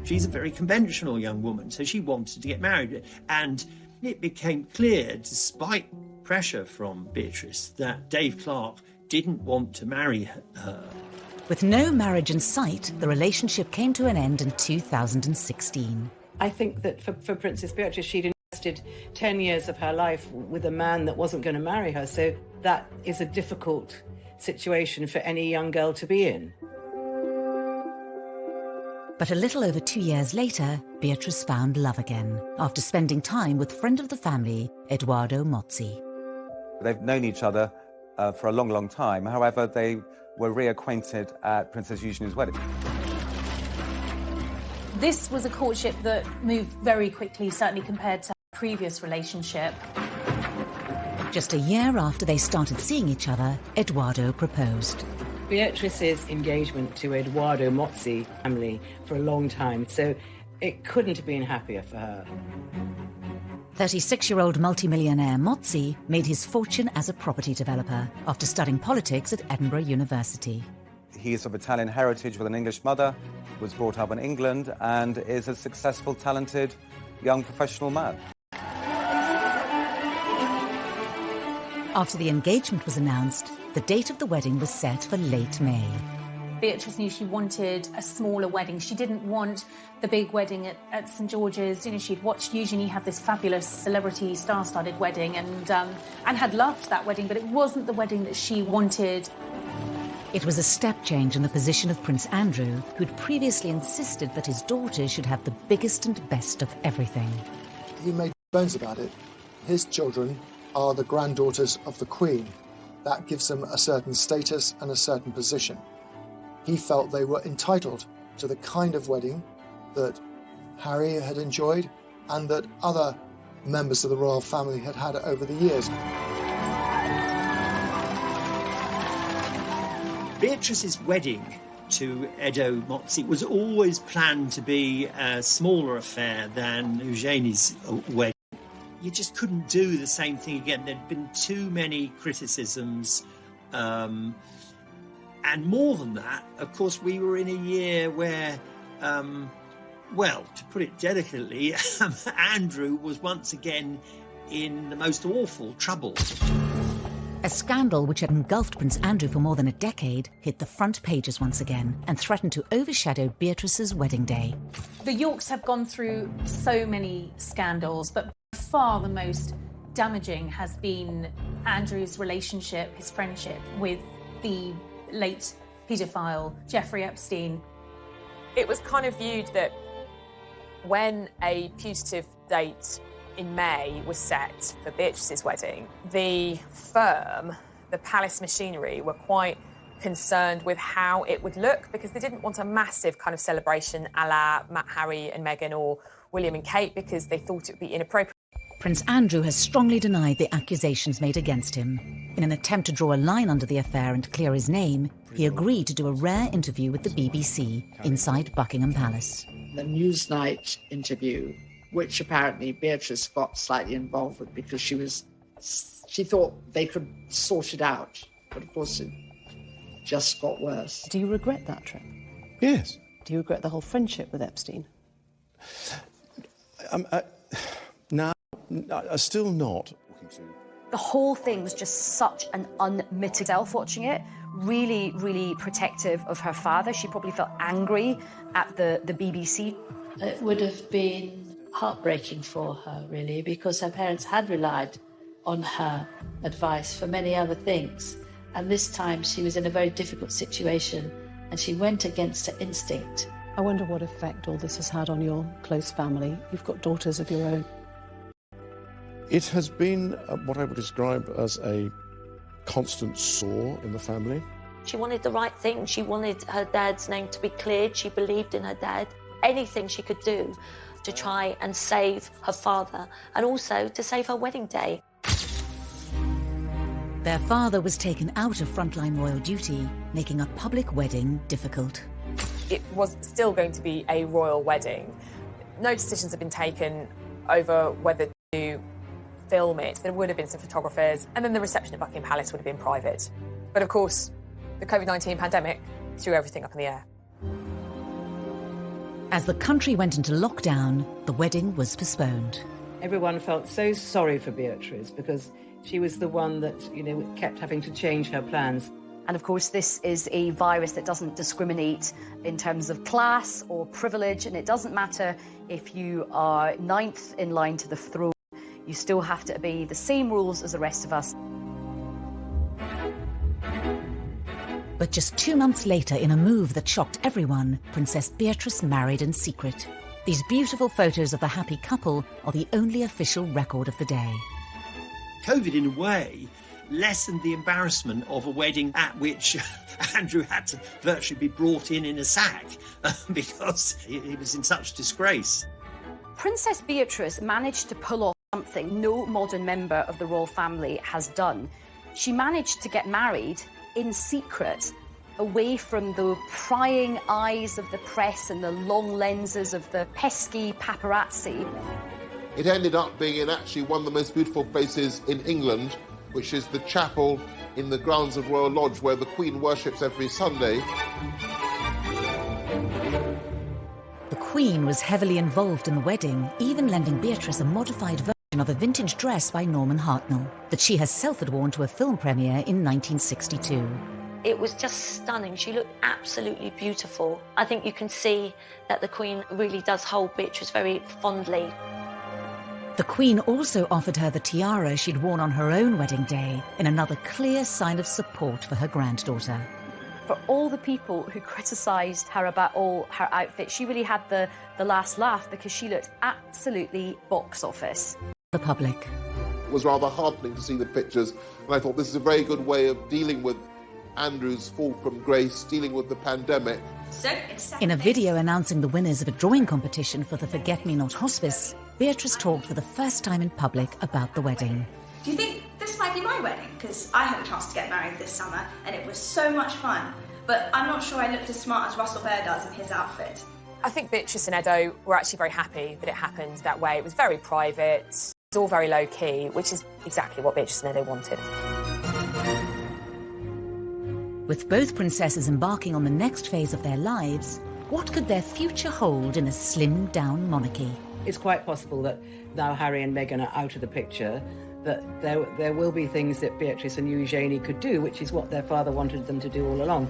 She's a very conventional young woman, so she wanted to get married. And it became clear, despite pressure from Beatrice, that Dave Clark didn't want to marry her. With no marriage in sight, the relationship came to an end in 2016. I think that for Princess Beatrice, she'd invested 10 years of her life with a man that wasn't going to marry her, so that is a difficult situation for any young girl to be in. But a little over 2 years later, Beatrice found love again, after spending time with friend of the family, Edoardo Mozzi. They've known each other for a long, long time. However, they were reacquainted at Princess Eugenie's wedding. This was a courtship that moved very quickly, certainly compared to her previous relationship. Just a year after they started seeing each other, Edoardo proposed. Beatrice's engagement to Edoardo Mozzi family for a long time, so it couldn't have been happier for her. 36-year-old multimillionaire Mozzi made his fortune as a property developer after studying politics at Edinburgh University. He is of Italian heritage with an English mother, was brought up in England, and is a successful, talented, young professional man. After the engagement was announced, the date of the wedding was set for late May. Beatrice knew she wanted a smaller wedding. She didn't want the big wedding at St George's. You know, she'd watched Eugenie have this fabulous celebrity star-studded wedding and had loved that wedding, but it wasn't the wedding that she wanted. It was a step change in the position of Prince Andrew, who'd previously insisted that his daughters should have the biggest and best of everything. He made bones about it. His children are the granddaughters of the Queen. That gives them a certain status and a certain position. He felt they were entitled to the kind of wedding that Harry had enjoyed and that other members of the royal family had had over the years. Beatrice's wedding to Edo Mozzi was always planned to be a smaller affair than Eugenie's wedding. You just couldn't do the same thing again. There'd been too many criticisms. And more than that, of course, we were in a year where, well, to put it delicately, Andrew was once again in the most awful trouble. A scandal which had engulfed Prince Andrew for more than a decade hit the front pages once again and threatened to overshadow Beatrice's wedding day. The Yorks have gone through so many scandals, but by far the most damaging has been Andrew's relationship, his friendship with the late paedophile Jeffrey Epstein. It was kind of viewed that when a putative date in May was set for Beatrice's wedding, the firm, the palace machinery, were quite concerned with how it would look because they didn't want a massive kind of celebration a la Harry and Meghan or William and Kate because they thought it would be inappropriate. Prince Andrew has strongly denied the accusations made against him. In an attempt to draw a line under the affair and clear his name, he agreed to do a rare interview with the BBC inside Buckingham Palace. The Newsnight interview, which apparently Beatrice got slightly involved with because she thought they could sort it out. But of course it just got worse. Do you regret that trip? Yes. Do you regret the whole friendship with Epstein? No, still not. The whole thing was just such an unmitigated self watching it. Really, really protective of her father. She probably felt angry at the BBC. It would have been heartbreaking for her, really, because her parents had relied on her advice for many other things. And this time she was in a very difficult situation and she went against her instinct. I wonder what effect all this has had on your close family. You've got daughters of your own. It has been what I would describe as a constant sore in the family. She wanted the right thing. She wanted her dad's name to be cleared. She believed in her dad. Anything she could do to try and save her father and also to save her wedding day. Their father was taken out of frontline royal duty, making a public wedding difficult. It was still going to be a royal wedding. No decisions have been taken over whether to film it. There would have been some photographers, and then the reception at Buckingham Palace would have been private. But of course, the COVID-19 pandemic threw everything up in the air. As the country went into lockdown, the wedding was postponed. Everyone felt so sorry for Beatrice because she was the one that, kept having to change her plans. And of course, this is a virus that doesn't discriminate in terms of class or privilege, and it doesn't matter if you are 9th in line to the throne, you still have to obey the same rules as the rest of us. But just 2 months later, in a move that shocked everyone, Princess Beatrice married in secret. These beautiful photos of the happy couple are the only official record of the day. COVID, in a way, lessened the embarrassment of a wedding at which Andrew had to virtually be brought in a sack because he was in such disgrace. Princess Beatrice managed to pull off something no modern member of the royal family has done. She managed to get married in secret, away from the prying eyes of the press and the long lenses of the pesky paparazzi. It ended up being in actually one of the most beautiful places in England, which is the chapel in the grounds of Royal Lodge, where the Queen worships every Sunday. The Queen was heavily involved in the wedding, even lending Beatrice a modified version of a vintage dress by Norman Hartnell that she herself had worn to a film premiere in 1962. It was just stunning. She looked absolutely beautiful. I think you can see that the Queen really does hold Beatrice very fondly. The Queen also offered her the tiara she'd worn on her own wedding day, in another clear sign of support for her granddaughter. For all the people who criticised her about all her outfits, she really had the last laugh because she looked absolutely box office. The public. It was rather heartening to see the pictures, and I thought this is a very good way of dealing with Andrew's fall from grace, dealing with the pandemic. In a video announcing the winners of a drawing competition for the Forget-Me-Not Hospice, Beatrice talked for the first time in public about the wedding. Do you think this might be my wedding? Because I had a chance to get married this summer and it was so much fun. But I'm not sure I looked as smart as Russell Bear does in his outfit. I think Beatrice and Edo were actually very happy that it happened that way. It was very private, it was all very low-key, which is exactly what Beatrice and Edo wanted. With both princesses embarking on the next phase of their lives, what could their future hold in a slimmed-down monarchy? It's quite possible that now Harry and Meghan are out of the picture, that there will be things that Beatrice and Eugenie could do, which is what their father wanted them to do all along.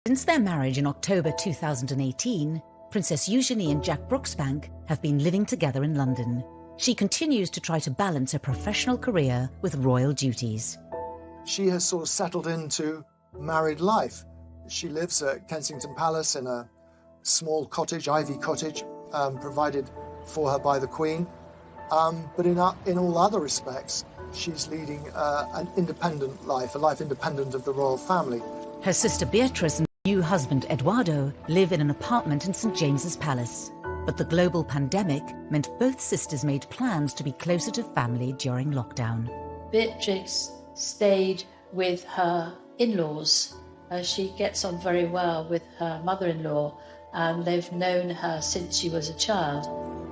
Since their marriage in October 2018, Princess Eugenie and Jack Brooksbank have been living together in London. She continues to try to balance her professional career with royal duties. She has sort of settled into married life. She lives at Kensington Palace in a small cottage, ivy cottage, provided for her by the Queen. But in all other respects, she's leading an independent life, a life independent of the royal family. Her sister Beatrice and new husband Eduardo live in an apartment in St James's Palace. But the global pandemic meant both sisters made plans to be closer to family during lockdown. Beatrix stayed with her in-laws. She gets on very well with her mother-in-law, and they've known her since she was a child.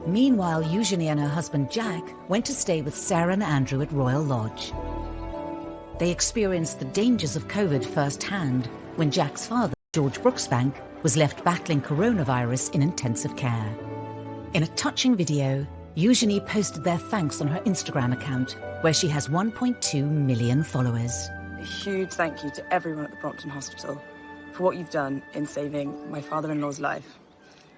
Meanwhile, Eugenie and her husband Jack went to stay with Sarah and Andrew at Royal Lodge. They experienced the dangers of COVID firsthand when Jack's father, George Brooksbank, was left battling coronavirus in intensive care. In a touching video, Eugenie posted their thanks on her Instagram account, where she has 1.2 million followers. A huge thank you to everyone at the Brompton Hospital for what you've done in saving my father-in-law's life.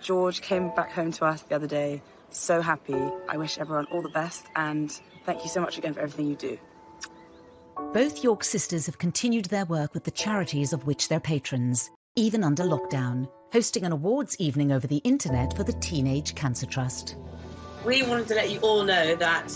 George came back home to us the other day, so happy. I wish everyone all the best, and thank you so much again for everything you do. Both York sisters have continued their work with the charities of which they're patrons, even under lockdown, hosting an awards evening over the internet for the Teenage Cancer Trust. We wanted to let you all know that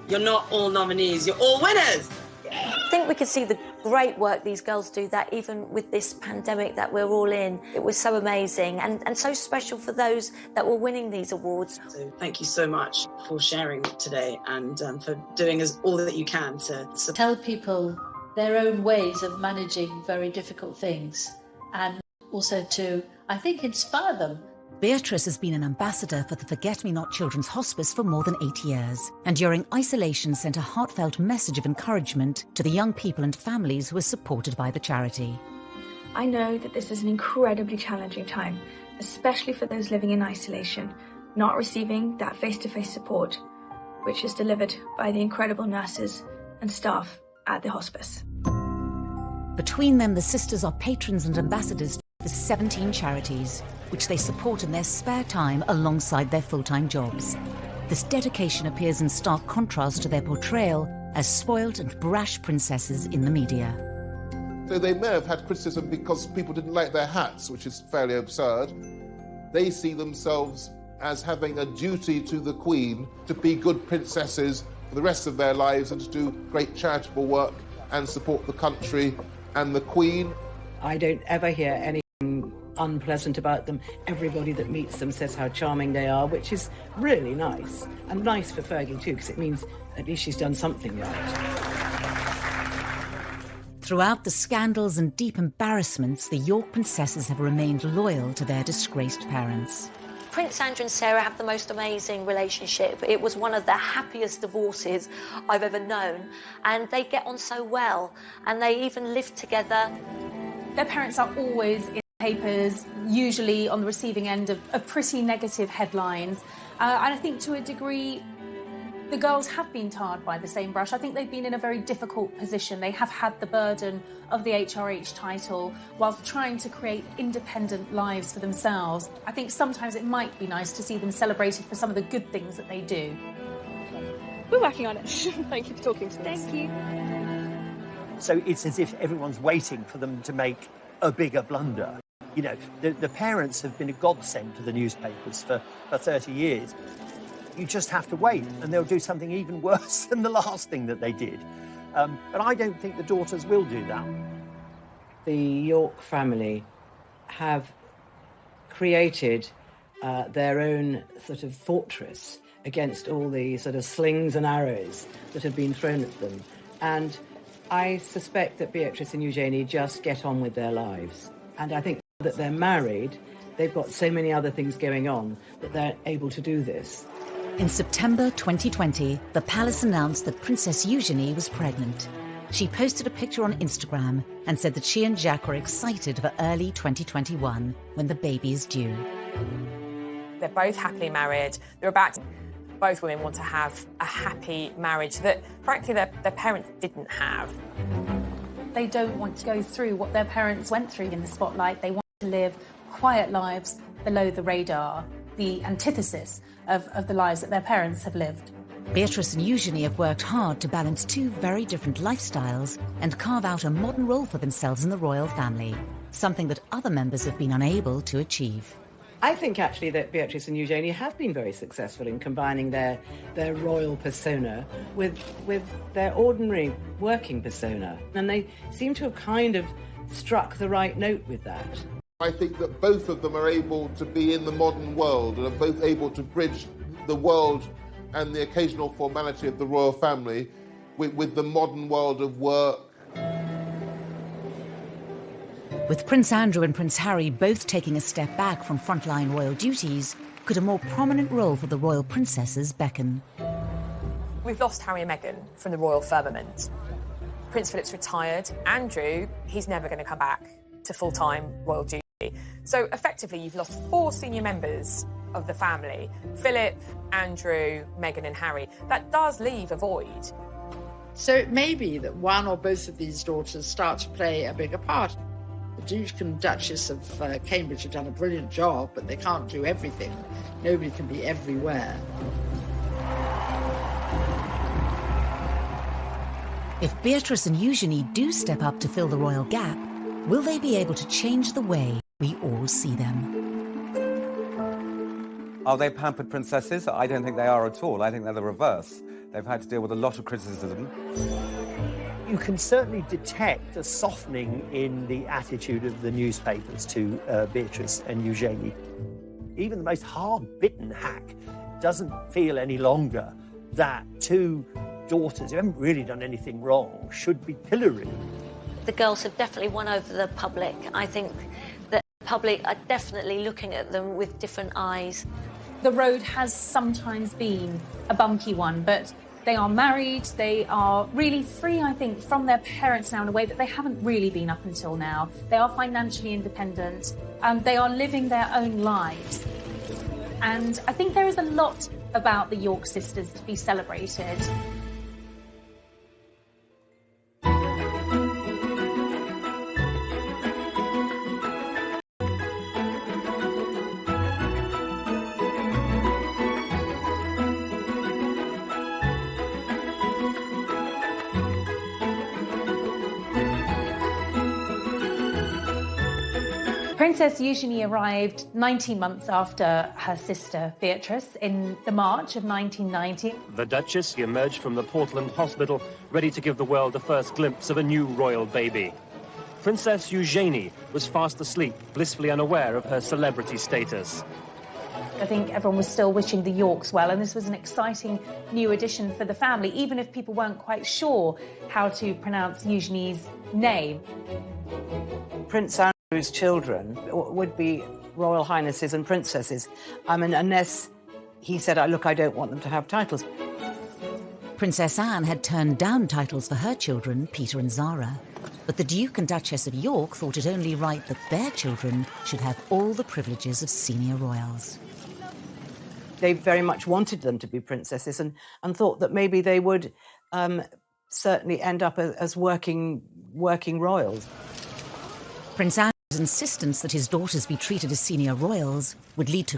you're not all nominees, you're all winners! I think we could see the great work these girls do, that even with this pandemic that we're all in, it was so amazing and so special for those that were winning these awards. So thank you so much for sharing today and for doing all that you can to tell people their own ways of managing very difficult things, and also to, I think, inspire them. Beatrice has been an ambassador for the Forget-Me-Not Children's Hospice for more than 8 years, and during isolation sent a heartfelt message of encouragement to the young people and families who were supported by the charity. I know that this is an incredibly challenging time, especially for those living in isolation, not receiving that face-to-face support, which is delivered by the incredible nurses and staff at the hospice. Between them, the sisters are patrons and ambassadors for 17 charities, which they support in their spare time alongside their full-time jobs. This dedication appears in stark contrast to their portrayal as spoilt and brash princesses in the media. So they may have had criticism because people didn't like their hats, which is fairly absurd. They see themselves as having a duty to the Queen to be good princesses for the rest of their lives and to do great charitable work and support the country and the Queen. I don't ever hear anything unpleasant about them. Everybody that meets them says how charming they are, which is really nice. And nice for Fergie too, because it means at least she's done something right. Throughout the scandals and deep embarrassments, the York princesses have remained loyal to their disgraced parents. Prince Andrew and Sarah have the most amazing relationship. It was one of the happiest divorces I've ever known, and they get on so well, and they even live together. Their parents are always in papers, usually on the receiving end of pretty negative headlines. And I think to a degree, the girls have been tarred by the same brush. I think they've been in a very difficult position. They have had the burden of the HRH title whilst trying to create independent lives for themselves. I think sometimes it might be nice to see them celebrated for some of the good things that they do. We're working on it. Thank you for talking to us. Thank you. So it's as if everyone's waiting for them to make a bigger blunder. You know, the parents have been a godsend to the newspapers for 30 years. You just have to wait, and they'll do something even worse than the last thing that they did. But I don't think the daughters will do that. The York family have created their own sort of fortress against all the sort of slings and arrows that have been thrown at them. And I suspect that Beatrice and Eugenie just get on with their lives. And I think that they're married, they've got so many other things going on that they're able to do this. In September 2020, the palace announced that Princess Eugenie was pregnant. She posted a picture on Instagram and said that she and Jack were excited for early 2021, when the baby is due. They're both happily married. They're about to... Both women want to have a happy marriage that, frankly, their parents didn't have. They don't want to go through what their parents went through in the spotlight. They want to live quiet lives below the radar, the antithesis of the lives that their parents have lived. Beatrice and Eugenie have worked hard to balance two very different lifestyles and carve out a modern role for themselves in the royal family, something that other members have been unable to achieve. I think actually that Beatrice and Eugenie have been very successful in combining their royal persona with their ordinary working persona. And they seem to have kind of struck the right note with that. I think that both of them are able to be in the modern world and are both able to bridge the world and the occasional formality of the royal family with the modern world of work. With Prince Andrew and Prince Harry both taking a step back from frontline royal duties, could a more prominent role for the royal princesses beckon? We've lost Harry and Meghan from the royal firmament. Prince Philip's retired. Andrew, he's never going to come back to full-time royal duty. So effectively, you've lost 4 senior members of the family: Philip, Andrew, Meghan and Harry. That does leave a void. So it may be that one or both of these daughters start to play a bigger part. The Duke and Duchess of Cambridge have done a brilliant job, but they can't do everything. Nobody can be everywhere. If Beatrice and Eugenie do step up to fill the royal gap, will they be able to change the way we all see them? Are they pampered princesses? I don't think they are at all. I think they're the reverse. They've had to deal with a lot of criticism. You can certainly detect a softening in the attitude of the newspapers to Beatrice and Eugenie. Even the most hard-bitten hack doesn't feel any longer that 2 daughters who haven't really done anything wrong should be pilloried. The girls have definitely won over the public. I think that the public are definitely looking at them with different eyes. The road has sometimes been a bumpy one, but They are married, they are really free, I think, from their parents now in a way that they haven't really been up until now. They are financially independent, and they are living their own lives. And I think there is a lot about the York sisters to be celebrated. Princess Eugenie arrived 19 months after her sister Beatrice in the March of 1990. The Duchess emerged from the Portland hospital, ready to give the world the first glimpse of a new royal baby. Princess Eugenie was fast asleep, blissfully unaware of her celebrity status. I think everyone was still wishing the Yorks well, and this was an exciting new addition for the family, even if people weren't quite sure how to pronounce Eugenie's name. Prince Andrew's children would be Royal Highnesses and Princesses. I mean, unless he said, look, I don't want them to have titles. Princess Anne had turned down titles for her children, Peter and Zara, but the Duke and Duchess of York thought it only right that their children should have all the privileges of senior royals. They very much wanted them to be princesses and thought that maybe they would certainly end up as working royals. Prince Andrew's insistence that his daughters be treated as senior royals would lead to